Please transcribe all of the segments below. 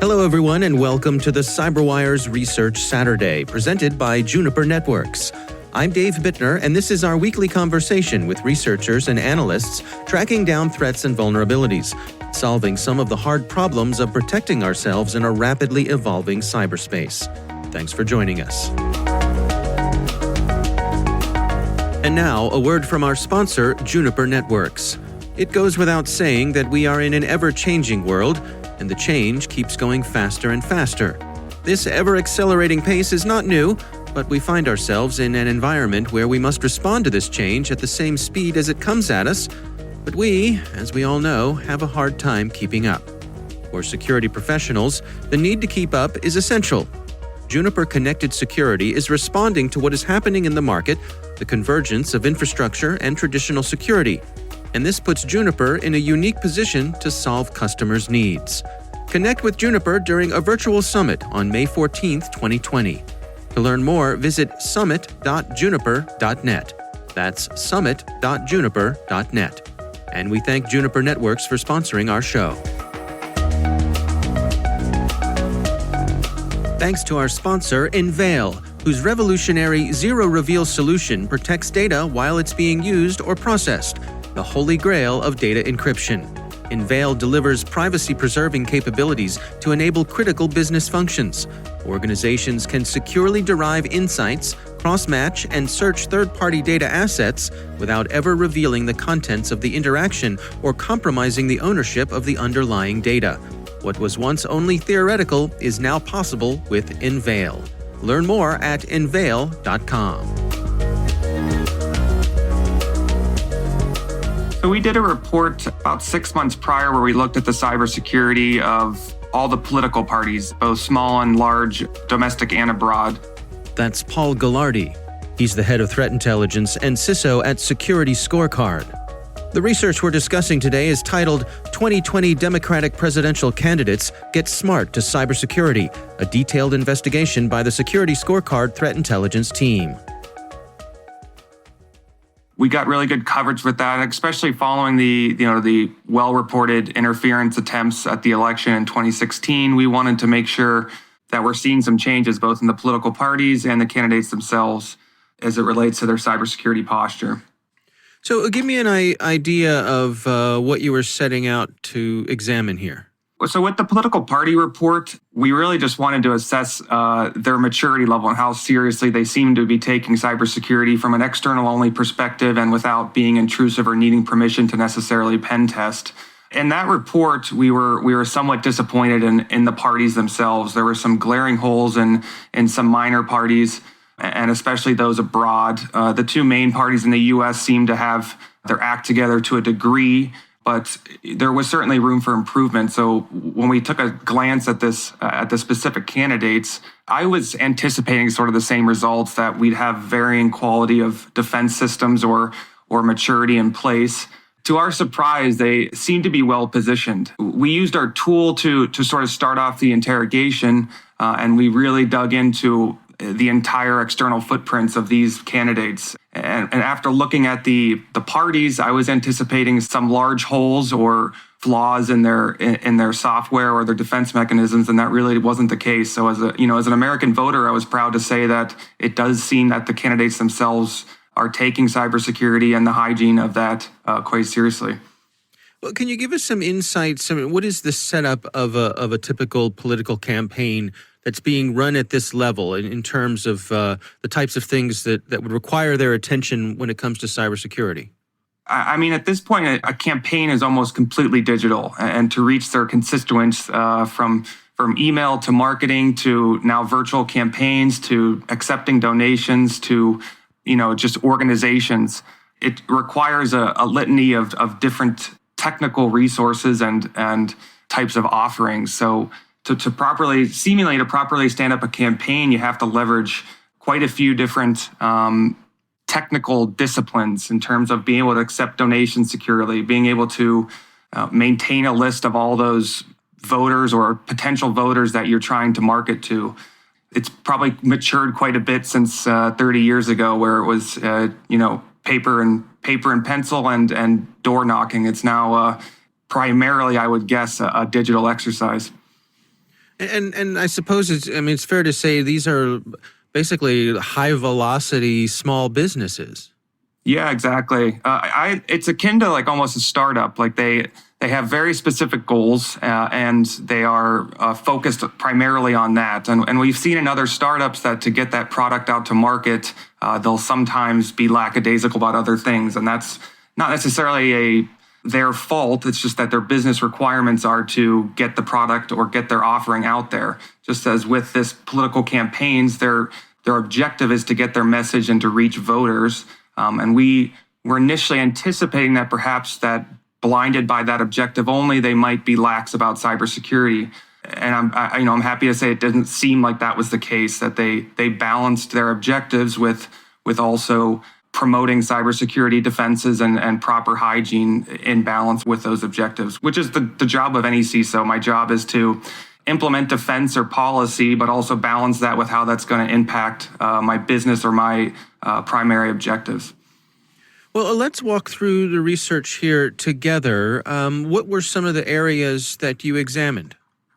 Hello, everyone, and welcome to the CyberWire's Research Saturday, presented by Juniper Networks. I'm Dave Bittner, and this is our weekly conversation with researchers and analysts tracking down threats and vulnerabilities, solving some of the hard problems of protecting ourselves in a rapidly evolving cyberspace. Thanks for joining us. And now, a word from our sponsor, Juniper Networks. It goes without saying that we are in an ever-changing world, and the change keeps going faster and faster. This ever-accelerating pace is not new, but we find ourselves in an environment where we must respond to this change at the same speed as it comes at us, but we, as we all know, have a hard time keeping up. For security professionals, the need to keep up is essential. Juniper Connected Security is responding to what is happening in the market, the convergence of infrastructure and traditional security, and this puts Juniper in a unique position to solve customers' needs. Connect with Juniper during a virtual summit on May 14th, 2020. To learn more, visit summit.juniper.net. That's summit.juniper.net. And we thank Juniper Networks for sponsoring our show. Thanks to our sponsor, Enveil, whose revolutionary zero-reveal solution protects data while it's being used or processed, the holy grail of data encryption. Enveil delivers privacy-preserving capabilities to enable critical business functions. Organizations can securely derive insights, cross-match, and search third-party data assets without ever revealing the contents of the interaction or compromising the ownership of the underlying data. What was once only theoretical is now possible with Enveil. Learn more at enveil.com. So we did a report about 6 months prior where we looked at the cybersecurity of all the political parties, both small and large, domestic and abroad. That's Paul Gagliardi. He's the head of threat intelligence and CISO at Security Scorecard. The research we're discussing today is titled 2020 Democratic Presidential Candidates Get Smart to Cybersecurity, a detailed investigation by the Security Scorecard threat intelligence team. We got really good coverage with that, especially following the well-reported interference attempts at the election in 2016. We wanted to make sure that we're seeing some changes both in the political parties and the candidates themselves as it relates to their cybersecurity posture. So give me an idea of what you were setting out to examine here. So with the political party report, we really just wanted to assess their maturity level and how seriously they seem to be taking cybersecurity from an external-only perspective and without being intrusive or needing permission to necessarily pen test. In that report, we were somewhat disappointed in the parties themselves. There were some glaring holes in some minor parties, and especially those abroad. The two main parties in the U.S. seem to have their act together to a degree, but there was certainly room for improvement. So when we took a glance at the specific candidates, I was anticipating sort of the same results, that we'd have varying quality of defense systems or maturity in place. To our surprise, they seem to be well positioned. We used our tool to sort of start off the interrogation, and we really dug into the entire external footprints of these candidates. And after looking at the parties, I was anticipating some large holes or flaws in their software or their defense mechanisms, and that really wasn't the case. So as an American voter, I was proud to say that it does seem that the candidates themselves are taking cybersecurity and the hygiene of that quite seriously. Well, can you give us some insights? I mean, what is the setup of a typical political campaign that's being run at this level in terms of the types of things that would require their attention when it comes to cybersecurity? I mean, at this point, a campaign is almost completely digital, and to reach their constituents from email to marketing to now virtual campaigns to accepting donations to just organizations, it requires a litany of different technical resources and types of offerings. So to properly stand up a campaign, you have to leverage quite a few different technical disciplines in terms of being able to accept donations securely, being able to maintain a list of all those voters or potential voters that you're trying to market to. It's probably matured quite a bit since 30 years ago, where it was paper and pencil and door knocking. It's now primarily, I would guess, a digital exercise. And I suppose it's fair to say these are basically high velocity small businesses. Yeah, exactly. It's akin to like almost a startup. Like they have very specific goals and they are focused primarily on that. And we've seen in other startups that to get that product out to market, they'll sometimes be lackadaisical about other things, and that's not necessarily their fault. It's just that their business requirements are to get the product or get their offering out there. Just as with this political campaigns, their objective is to get their message and to reach voters. And we were initially anticipating that perhaps that blinded by that objective only, they might be lax about cybersecurity. And I'm happy to say it didn't seem like that was the case. That they balanced their objectives with also promoting cybersecurity defenses and proper hygiene in balance with those objectives, which is the job of any CISO. My job is to implement defense or policy, but also balance that with how that's going to impact my business or my primary objectives. Well, let's walk through the research here together. What were some of the areas that you examined?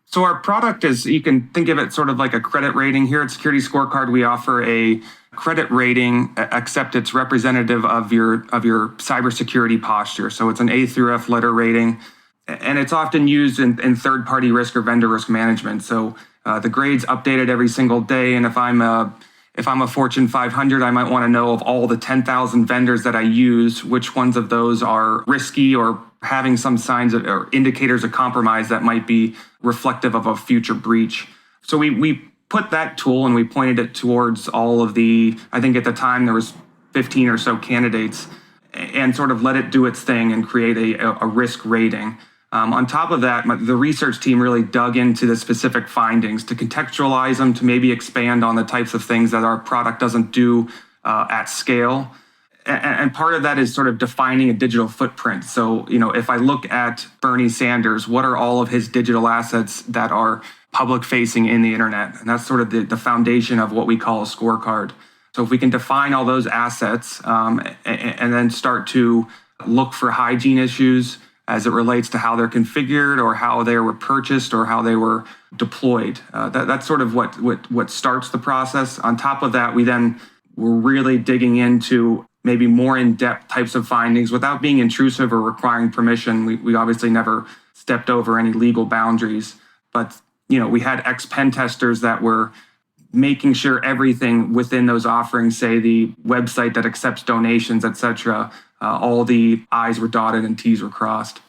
So our product is, you can think of it sort of like a credit rating. Here at Security Scorecard, we offer a credit rating, except it's representative of your cybersecurity posture. So it's an A through F letter rating, and it's often used in third-party risk or vendor risk management. So the grade's updated every single day, and if I'm a Fortune 500, I might want to know of all the 10,000 vendors that I use, which ones of those are risky or having some signs of or indicators of compromise that might be reflective of a future breach. So we put that tool and we pointed it towards all of I think at the time there was 15 or so candidates, and sort of let it do its thing and create a risk rating. On top of that, the research team really dug into the specific findings to contextualize them, to maybe expand on the types of things that our product doesn't do at scale. And part of that is sort of defining a digital footprint. So, if I look at Bernie Sanders, what are all of his digital assets that are public facing in the internet? And that's sort of the foundation of what we call a scorecard. So if we can define all those assets and then start to look for hygiene issues as it relates to how they're configured or how they were purchased or how they were deployed. That's sort of what starts the process. On top of that, we then were really digging into maybe more in-depth types of findings without being intrusive or requiring permission. We obviously never stepped over any legal boundaries, but we had ex-pen testers that were making sure everything within those offerings, say the website that accepts donations, et cetera, all the I's were dotted and T's were crossed.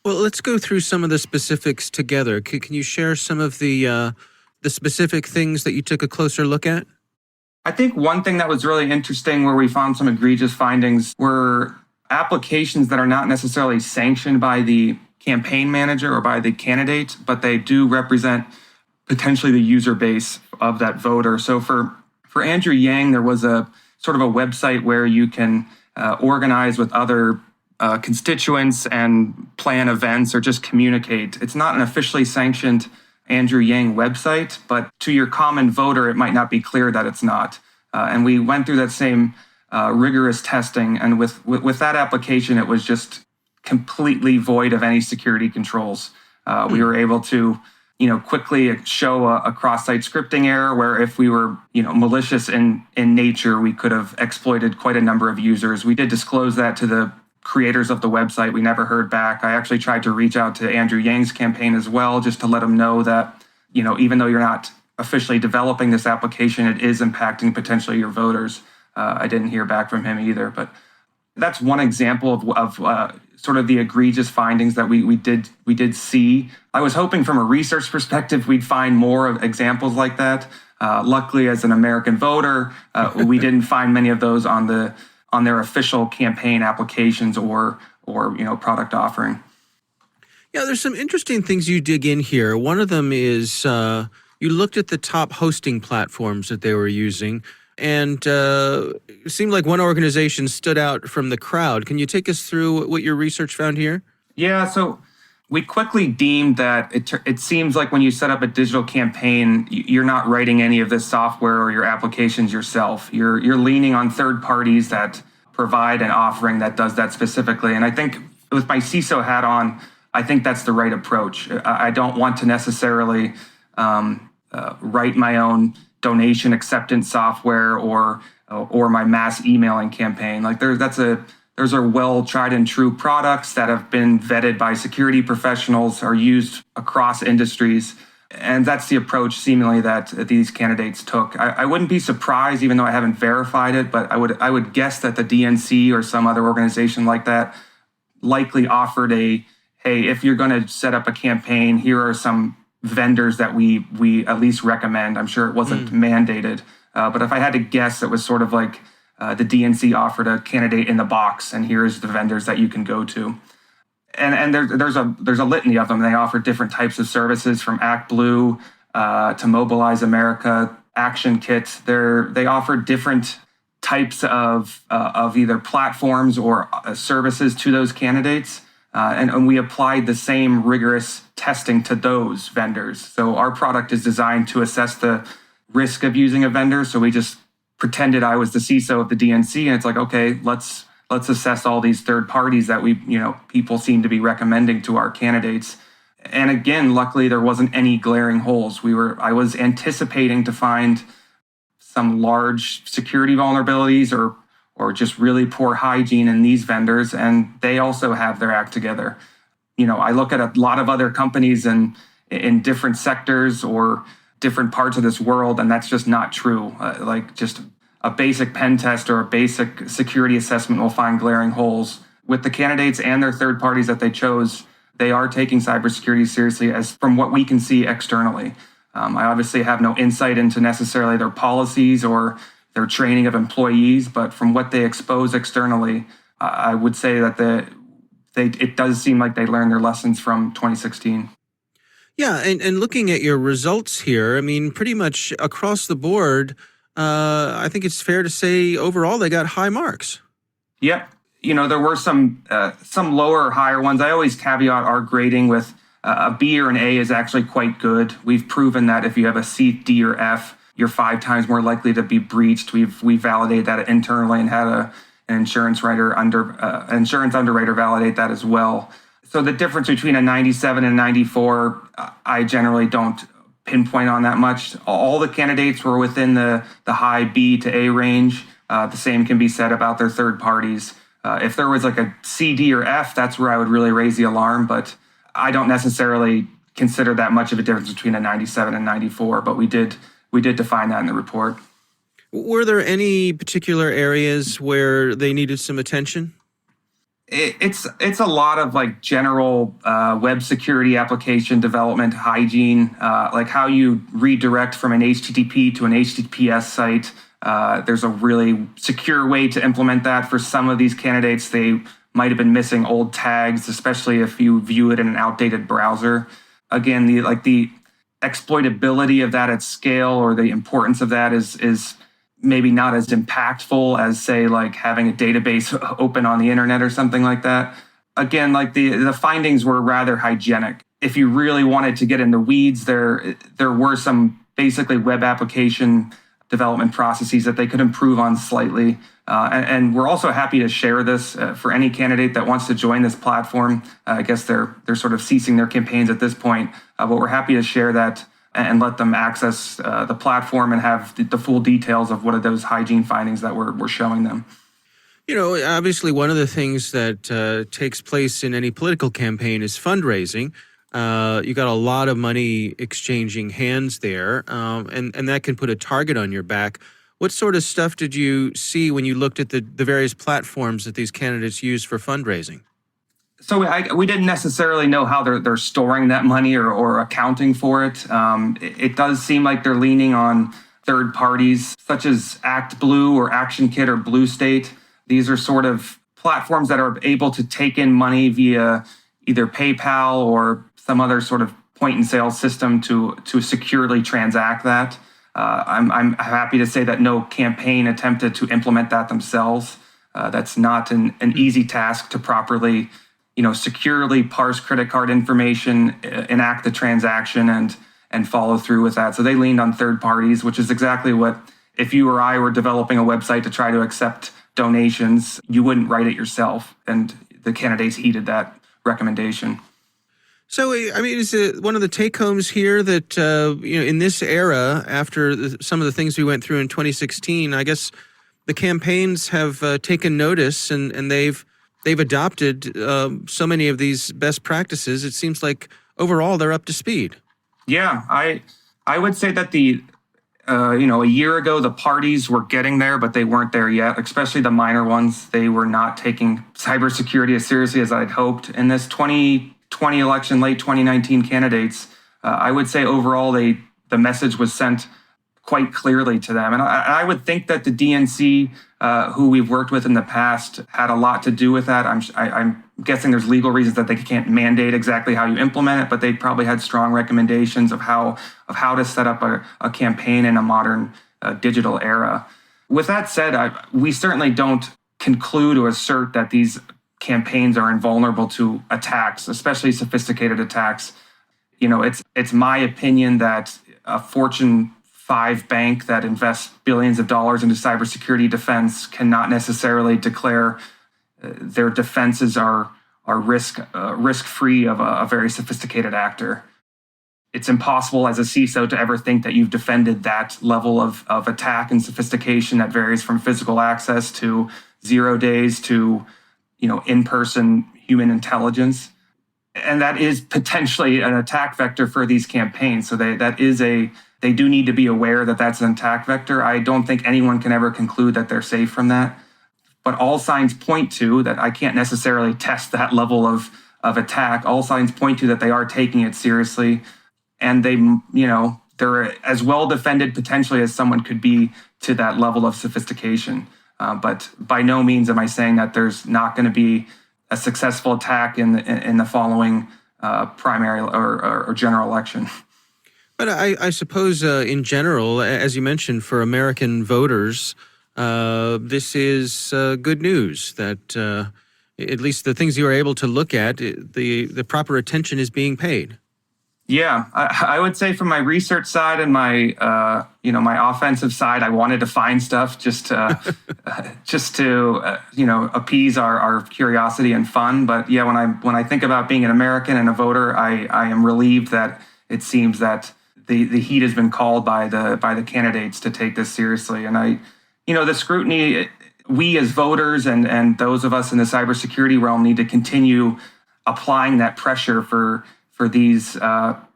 Well, let's go through some of the specifics together. Can you share some of the specific things that you took a closer look at? I think one thing that was really interesting where we found some egregious findings were applications that are not necessarily sanctioned by the campaign manager or by the candidate, but they do represent potentially the user base of that voter. So for Andrew Yang, there was a sort of a website where you can organize with other constituents and plan events or just communicate. It's not an officially sanctioned Andrew Yang website, but to your common voter, it might not be clear that it's not. And we went through that same rigorous testing, and with that application, it was just completely void of any security controls. We were able to, quickly show a cross-site scripting error where if we were, malicious in nature, we could have exploited quite a number of users. We did disclose that to the creators of the website. We never heard back. I actually tried to reach out to Andrew Yang's campaign as well, just to let him know that, even though you're not officially developing this application, it is impacting potentially your voters. I didn't hear back from him either, but that's one example of sort of the egregious findings that we did see. I was hoping from a research perspective we'd find more of examples like that. Luckily, as an American voter, we didn't find many of those on their official campaign applications or product offering. Yeah, there's some interesting things you dig in here. One of them is you looked at the top hosting platforms that they were using, and it seemed like one organization stood out from the crowd. Can you take us through what your research found here? Yeah, so we quickly deemed that it seems like when you set up a digital campaign, you're not writing any of this software or your applications yourself. You're leaning on third parties that provide an offering that does that specifically. And I think with my CISO hat on, I think that's the right approach. I don't want to necessarily write my own donation acceptance software or my mass emailing campaign. Like those are well tried and true products that have been vetted by security professionals, are used across industries. And that's the approach seemingly that these candidates took. I wouldn't be surprised, even though I haven't verified it, but I would guess that the DNC or some other organization like that likely offered hey, if you're going to set up a campaign, here are some vendors that we at least recommend. I'm sure it wasn't mandated, but if I had to guess, it was sort of like the DNC offered a candidate in the box, and here's the vendors that you can go to. And there's a litany of them. They offer different types of services, from ActBlue to Mobilize America, Action Kit. They offer different types of either platforms or services to those candidates. And we applied the same rigorous testing to those vendors. So our product is designed to assess the risk of using a vendor. So we just pretended I was the CISO of the DNC, and it's like, okay, let's assess all these third parties that people seem to be recommending to our candidates. And again, luckily there wasn't any glaring holes. I was anticipating to find some large security vulnerabilities or just really poor hygiene in these vendors, and they also have their act together. I look at a lot of other companies in different sectors or different parts of this world, and that's just not true. Like just a basic pen test or a basic security assessment will find glaring holes. With the candidates and their third parties that they chose, they are taking cybersecurity seriously, as from what we can see externally. I obviously have no insight into necessarily their policies or their training of employees, but from what they expose externally, I would say that it does seem like they learned their lessons from 2016. Yeah, and looking at your results here, I mean, pretty much across the board, I think it's fair to say overall they got high marks. Yep. There were some lower or higher ones. I always caveat our grading with a B or an A is actually quite good. We've proven that if you have a C, D, or F, you're 5 times more likely to be breached. We validated that internally and had an insurance underwriter validate that as well. So the difference between a 97 and 94, I generally don't pinpoint on that much. All the candidates were within the high B to A range. The same can be said about their third parties. If there was like a C, D, or F, that's where I would really raise the alarm. But I don't necessarily consider that much of a difference between a 97 and 94. But we did define that in the report. Were there any particular areas where they needed some attention? It's a lot of like general web security, application development, hygiene, like how you redirect from an HTTP to an HTTPS site. There's a really secure way to implement that. For some of these candidates, they might have been missing old tags, especially if you view it in an outdated browser. Again, the exploitability of that at scale, or the importance of that is maybe not as impactful as, say, like having a database open on the internet or something like that. Again, like the findings were rather hygienic. If you really wanted to get in the weeds, there were some basically web application development processes that they could improve on slightly. And we're also happy to share this for any candidate that wants to join this platform. I guess they're sort of ceasing their campaigns at this point, but we're happy to share that and let them access the platform and have the full details of what are those hygiene findings that we're showing them. Obviously one of the things that takes place in any political campaign is fundraising. You got a lot of money exchanging hands there, and that can put a target on your back. What sort of stuff did you see when you looked at the various platforms that these candidates use for fundraising? So we didn't necessarily know how they're storing that money or accounting for it. It does seem like they're leaning on third parties such as ActBlue or Action Kit or Blue State. These are sort of platforms that are able to take in money via either PayPal or some other sort of point and sale system to securely transact that. I'm happy to say that no campaign attempted to implement that themselves. That's not an easy task to properly securely parse credit card information, enact the transaction, and follow through with that. So they leaned on third parties, which is exactly what, if you or I were developing a website to try to accept donations, you wouldn't write it yourself. And the candidates heeded that recommendation. So, I mean, is it one of the take-homes here that, in this era, after some of the things we went through in 2016, I guess the campaigns have taken notice and they've adopted so many of these best practices. It seems like overall they're up to speed. Yeah, I would say that a year ago, the parties were getting there, but they weren't there yet, especially the minor ones. They were not taking cybersecurity as seriously as I'd hoped. In this 2020 election, late 2019 candidates, I would say overall, the message was sent quite clearly to them. And I would think that the DNC, who we've worked with in the past, had a lot to do with that. I'm guessing there's legal reasons that they can't mandate exactly how you implement it, but they probably had strong recommendations of how to set up a campaign in a modern digital era. With that said, we certainly don't conclude or assert that these campaigns are invulnerable to attacks, especially sophisticated attacks. It's my opinion that a Fortune 5 bank that invests billions of dollars into cybersecurity defense cannot necessarily declare their defenses are risk-free of a very sophisticated actor. It's impossible as a CISO to ever think that you've defended that level of attack and sophistication that varies from physical access to 0 days to in-person human intelligence. And that is potentially an attack vector for these campaigns. So they do need to be aware that that's an attack vector. I don't think anyone can ever conclude that they're safe from that. But all signs point to that. I can't necessarily test that level of attack. All signs point to that they are taking it seriously. And they're as well defended potentially as someone could be to that level of sophistication. But by no means am I saying that there's not going to be a successful attack in the following primary or general election. But I suppose in general, as you mentioned, for American voters, this is good news that at least the things you are able to look at, the proper attention is being paid. Yeah, I would say from my research side and my my offensive side, I wanted to find stuff just to appease our curiosity and fun. But yeah, when I think about being an American and a voter, I am relieved that it seems that the heat has been called by the candidates to take this seriously. And the scrutiny, we as voters and those of us in the cybersecurity realm need to continue applying that pressure for these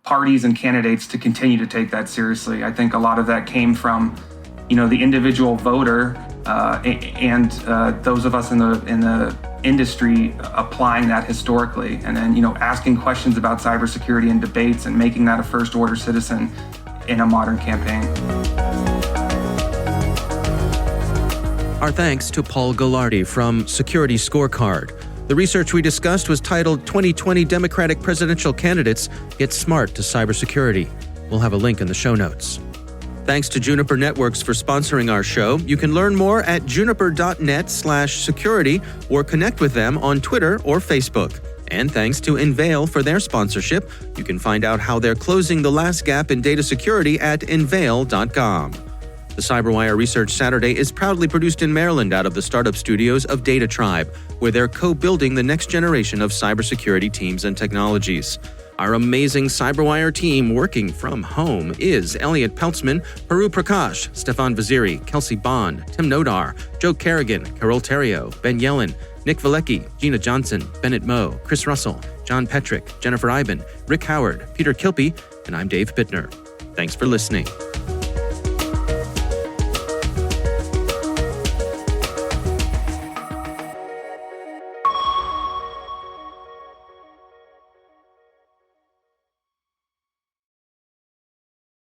parties and candidates to continue to take that seriously. I think a lot of that came from, the individual voter and those of us in the industry applying that historically, and then asking questions about cybersecurity in debates and making that a first order citizen in a modern campaign. Our thanks to Paul Gagliardi from Security Scorecard. The research we discussed was titled 2020 Democratic Presidential Candidates Get Smart to Cybersecurity. We'll have a link in the show notes. Thanks to Juniper Networks for sponsoring our show. You can learn more at juniper.net/security or connect with them on Twitter or Facebook. And thanks to Enveil for their sponsorship. You can find out how they're closing the last gap in data security at enveil.com. The CyberWire Research Saturday is proudly produced in Maryland out of the startup studios of Data Tribe, where they're co-building the next generation of cybersecurity teams and technologies. Our amazing CyberWire team working from home is Elliot Peltzman, Paru Prakash, Stefan Vaziri, Kelsey Bond, Tim Nodar, Joe Kerrigan, Carol Terrio, Ben Yellen, Nick Valecki, Gina Johnson, Bennett Moe, Chris Russell, John Petrick, Jennifer Iben, Rick Howard, Peter Kilpie, and I'm Dave Bittner. Thanks for listening.